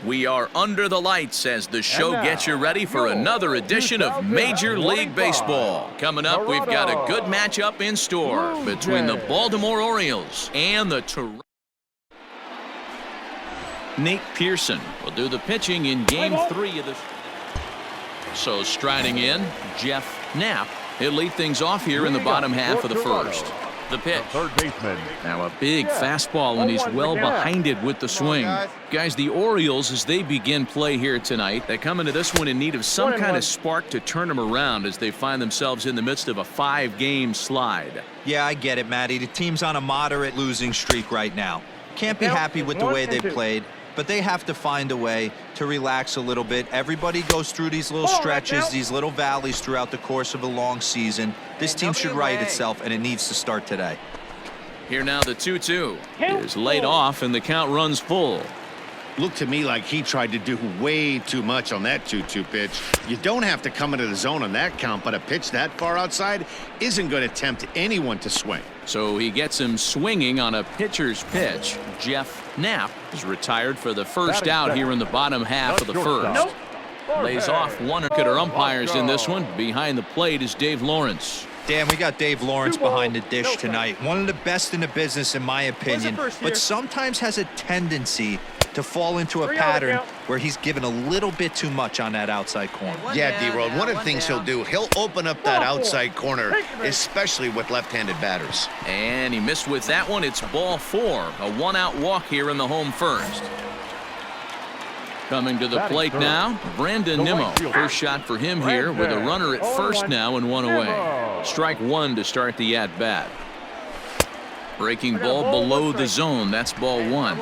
We are under the lights as the show gets you ready for another edition of Major League Baseball. Coming up, we've got a good matchup in store between the Baltimore Orioles and the Toronto. Nate Pearson will do the pitching in Game 3 of the. So striding in, Jeff Knapp. He'll lead things off here in the bottom half of the first. The pitch. Now a big fastball, and he's well behind it with the swing. Guys, the Orioles, as they begin play here tonight, they come into this one in need of some kind of spark to turn them around as they find themselves in the midst of a 5-game slide. Yeah, I get it, Matty. The team's on a moderate losing streak right now. Can't be happy with the way they played, but they have to find a way to relax a little bit. Everybody goes through these little stretches, these little valleys throughout the course of a long season. This team should right itself, and it needs to start today. Here now the 2-2 is laid off, and the count runs full. Looked to me like he tried to do way too much on that 2-2 pitch. You don't have to come into the zone on that count, but a pitch that far outside isn't going to tempt anyone to swing. So he gets him swinging on a pitcher's pitch. Jeff Knapp is retired for the first out here in the bottom half of the first. Lays off one hitter umpires in this one. Behind the plate is Dave Lawrence. Dan, we got Dave Lawrence behind the dish tonight. One of the best in the business, in my opinion, but sometimes has a tendency to fall into a pattern where he's given a little bit too much on that outside corner. Yeah, D-Road, one of the things he'll do, he'll open up that outside corner, especially with left-handed batters. And he missed with that one. It's ball 4. A one-out walk here in the home first. Coming to the plate now, Brandon Nimmo. First shot for him here with a runner at first now and one away. Strike one to start the at-bat. Breaking ball below the zone. That's ball 1.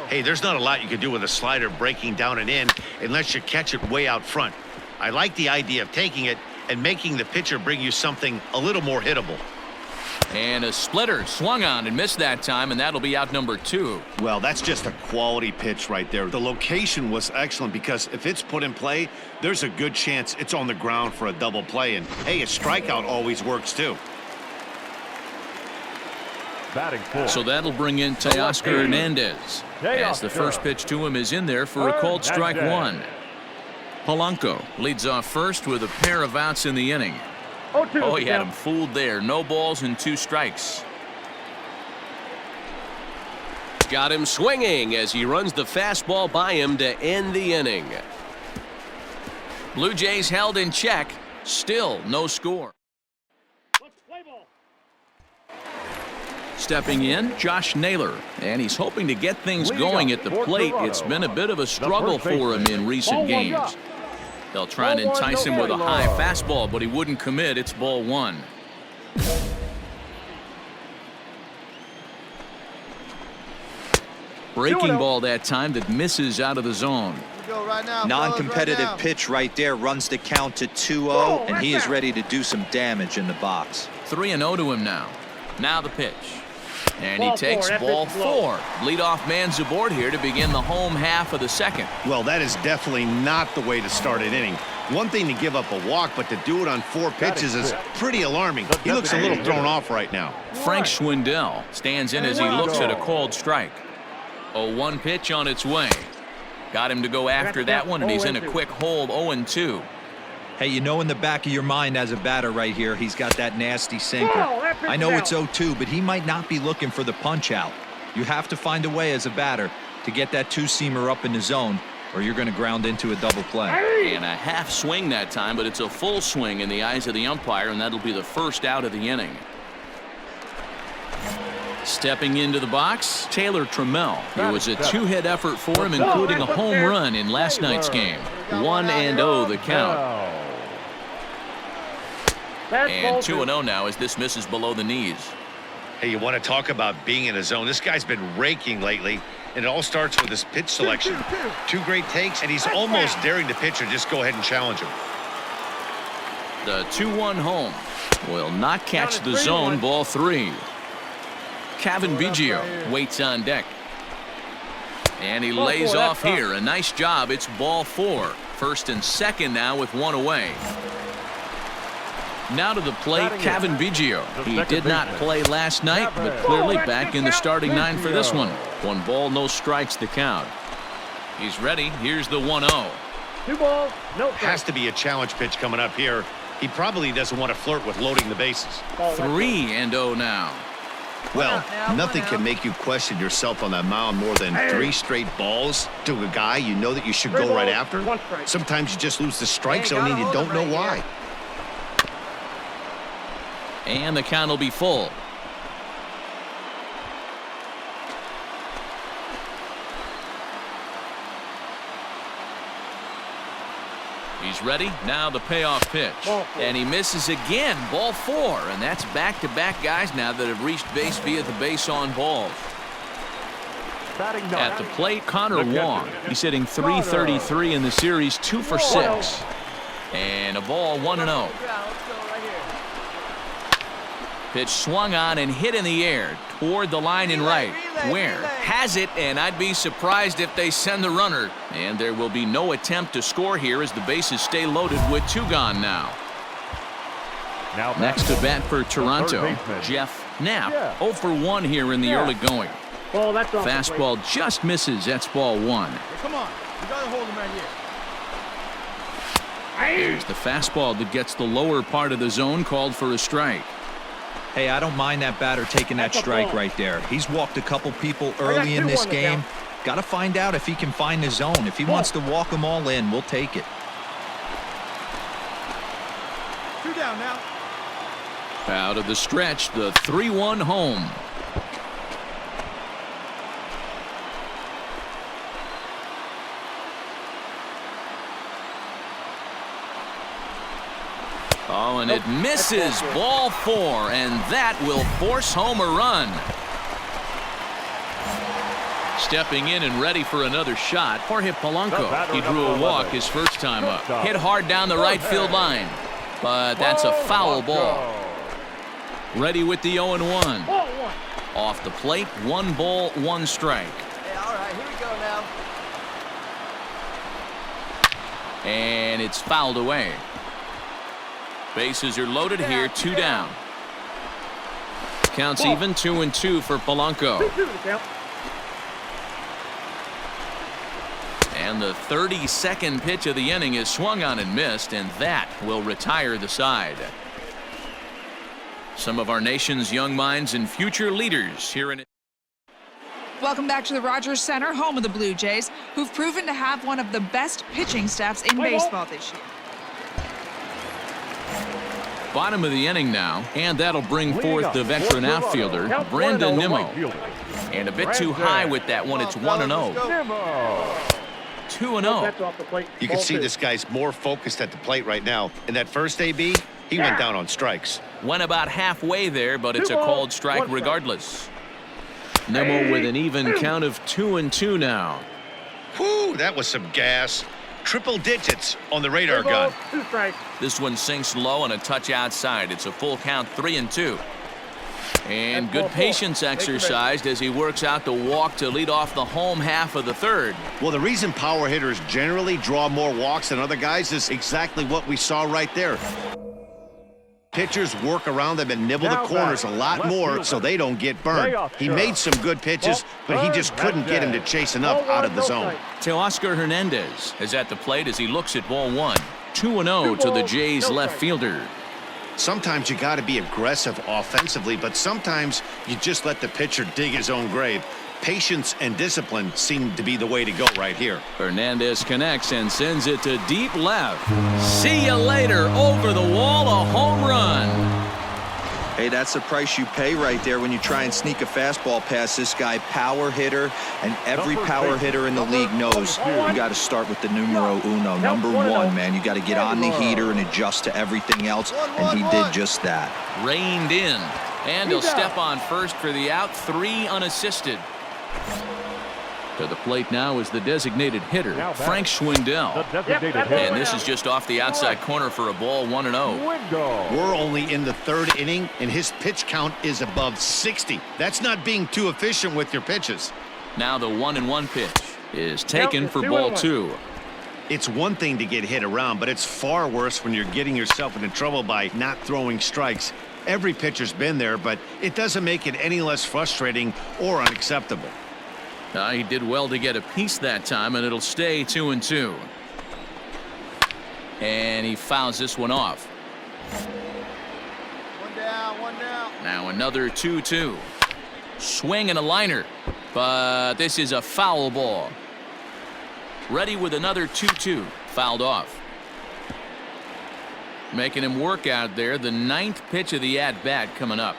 Hey, there's not a lot you can do with a slider breaking down and in unless you catch it way out front. I like the idea of taking it and making the pitcher bring you something a little more hittable. And a splitter swung on and missed that time, and that'll be out number 2. Well, that's just a quality pitch right there. The location was excellent because if it's put in play, there's a good chance it's on the ground for a double play. And hey, a strikeout always works too. So that'll bring in Teoscar Hernandez as the first pitch to him is in there for a called strike 1. Polanco leads off first with a pair of outs in the inning. Oh, he had him fooled there. No balls and 2 strikes. Got him swinging as he runs the fastball by him to end the inning. Blue Jays held in check. Still no score. Stepping in, Josh Naylor, and he's hoping to get things going at the plate. It's been a bit of a struggle for him in recent games. They'll try and entice him with a high fastball, but he wouldn't commit. It's ball 1. Breaking ball that time that misses out of the zone. Non-competitive pitch right there, runs the count to 2-0, and he is ready to do some damage in the box. 3-0 to him now. Now the pitch. And he takes ball 4. Leadoff man's aboard here to begin the home half of the second. Well, that is definitely not the way to start an inning. One thing to give up a walk, but to do it on 4 pitches is pretty alarming. He looks a little thrown off right now. Frank Schwindel stands in as he looks at a called strike. A 1 pitch on its way. Got him to go after that one, and he's in a quick hold. 0-2. Hey, you know in the back of your mind as a batter right here, he's got that nasty sinker. I know it's 0-2, but he might not be looking for the punch out. You have to find a way as a batter to get that 2-seamer up in the zone, or you're going to ground into a double play. And a half swing that time, but it's a full swing in the eyes of the umpire, and that'll be the first out of the inning. Stepping into the box, Taylor Trammell. It was a 2-hit effort for him, including a home run in last night's game. 1-0 the count. And 2-0 now as this misses below the knees. Hey, you want to talk about being in a zone? This guy's been raking lately, and it all starts with his pitch selection. 2 great takes, and he's almost daring the pitcher just go ahead and challenge him. The 2-1 home will not catch the zone. Ball 3. Kevin Biggio waits on deck. And he lays off here. A nice job. It's ball 4. First and second now with 1 away. Now to the plate, Kevin Biggio. He did not play last night, but clearly back in the starting 9 for this one. 1 ball, no strikes to count. He's ready. Here's the 1-0. 2 balls, no strikes. Has to be a challenge pitch coming up here. He probably doesn't want to flirt with loading the bases. 3-0 now. Well, nothing can make you question yourself on that mound more than 3 straight balls to a guy you know that you should go right after. Sometimes you just lose the strike zone and you don't know why. And the count will be full. He's ready. Now the payoff pitch. And he misses again. Ball 4. And that's back-to-back guys now that have reached base via the base on balls. At the plate, Connor Wong. He's hitting .333 in the series, 2 for 6. And a ball, 1-0. Pitch swung on and hit in the air toward the line in right. Ware has it, and I'd be surprised if they send the runner. And there will be no attempt to score here as the bases stay loaded with 2 gone now. Next to bat for Toronto, Jeff Knapp. 0 for 1 here in the early going. Fastball just misses. That's ball 1. Come on. You got to hold him right here. There's the fastball that gets the lower part of the zone, called for a strike. Hey, I don't mind that batter taking that strike right there. He's walked a couple people early in this game. Got to find out if he can find the zone. If he wants to walk them all in, we'll take it. 2 down now. Out of the stretch, the 3-1 home. Oh, and it misses. Ball 4, and that will force home a run. Stepping in and ready for another shot, Jorge Polanco. He drew a walk his first time up. Hit hard down the right field line, but that's a foul ball. Ready with the 0-1. Off the plate, 1 ball, 1 strike. Hey, all right, here we go now. And it's fouled away. Bases are loaded here, 2 down. Counts even, 2-2 for Polanco. And the 32nd pitch of the inning is swung on and missed, and that will retire the side. Some of our nation's young minds and future leaders here in it. Welcome back to the Rogers Center, home of the Blue Jays, who've proven to have one of the best pitching staffs in baseball this year. Bottom of the inning now, and that'll bring forth the veteran outfielder, Brandon Nimmo. And a bit too high with that one. It's 1-0. 2-0. You can see this guy's more focused at the plate right now. In that first AB, he went down on strikes. Went about halfway there, but it's a called strike regardless. Nimmo with an even count of 2-2 now. Whew, that was some gas. Triple digits on the radar gun. This one sinks low and a touch outside. It's a full count, 3-2. And good patience exercised as he works out the walk to lead off the home half of the 3rd. Well, the reason power hitters generally draw more walks than other guys is exactly what we saw right there. Pitchers work around them and nibble the corners a lot more so they don't get burned. He made some good pitches, but he just couldn't get him to chase enough out of the zone. Teoscar Hernandez is at the plate as he looks at ball 1. 2-0 to the Jays left fielder. Sometimes you got to be aggressive offensively, but sometimes you just let the pitcher dig his own grave. Patience and discipline seem to be the way to go right here. Hernandez connects and sends it to deep left. See you later. Over the wall, a home run. Hey, that's the price you pay right there when you try and sneak a fastball past this guy. Power hitter, and every power hitter in the league knows you got to start with the numero uno, number 1, man. You got to get on the heater and adjust to everything else, and he did just that. Reined in, and he'll step on first for the out, 3 unassisted. To the plate now is the designated hitter, Frank Schwindel. And this is just off the outside corner for a ball, 1-0. We're only in the 3rd inning, and his pitch count is above 60. That's not being too efficient with your pitches. Now the 1-1 pitch is taken for ball 2. It's one thing to get hit around, but it's far worse when you're getting yourself into trouble by not throwing strikes. Every pitcher's been there, but it doesn't make it any less frustrating or unacceptable. He did well to get a piece that time, and it'll stay 2-2. And he fouls this one off. One down, one down. Now another 2-2. Swing and a liner, but this is a foul ball. Ready with another 2-2. Fouled off. Making him work out there. The 9th pitch of the at-bat coming up.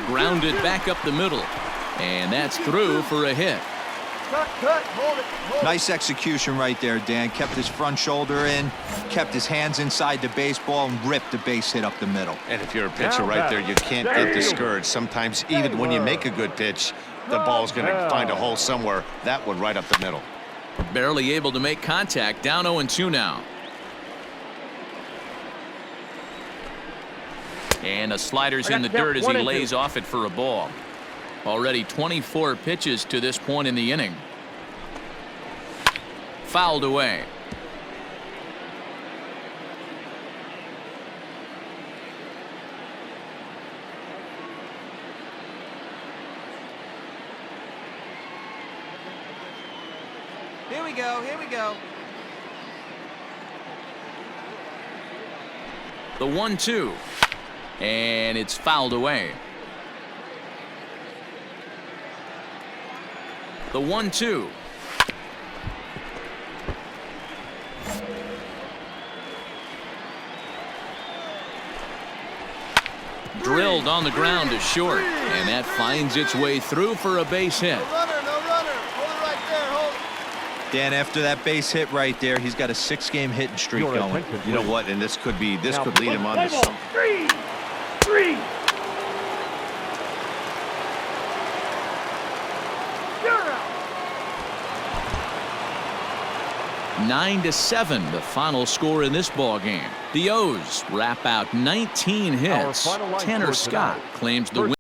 Grounded back up the middle. And that's through for a hit. Cut, hold it. Nice execution right there, Dan. Kept his front shoulder in, kept his hands inside the baseball, and ripped the base hit up the middle. And if you're a pitcher right there, you can't get discouraged. Sometimes even when you make a good pitch, the ball's going to find a hole somewhere. That one right up the middle. Barely able to make contact. Down 0-2 now. And a slider's in the dirt as he lays off it for a ball. Already 24 pitches to this point in the inning. Fouled away. Here we go, here we go. The 1-2. And it's fouled away. The 1-2. Drilled on the ground to short, and that finds its way through for a base hit. No runner, no runner. Hold it right there, hold it. Dan, after that base hit right there, he's got a 6-game hitting streak going. You know what? And this could lead him on to some. 3. 9-7, the final score in this ball game. The O's wrap out 19 hits. Tanner Scott claims the win.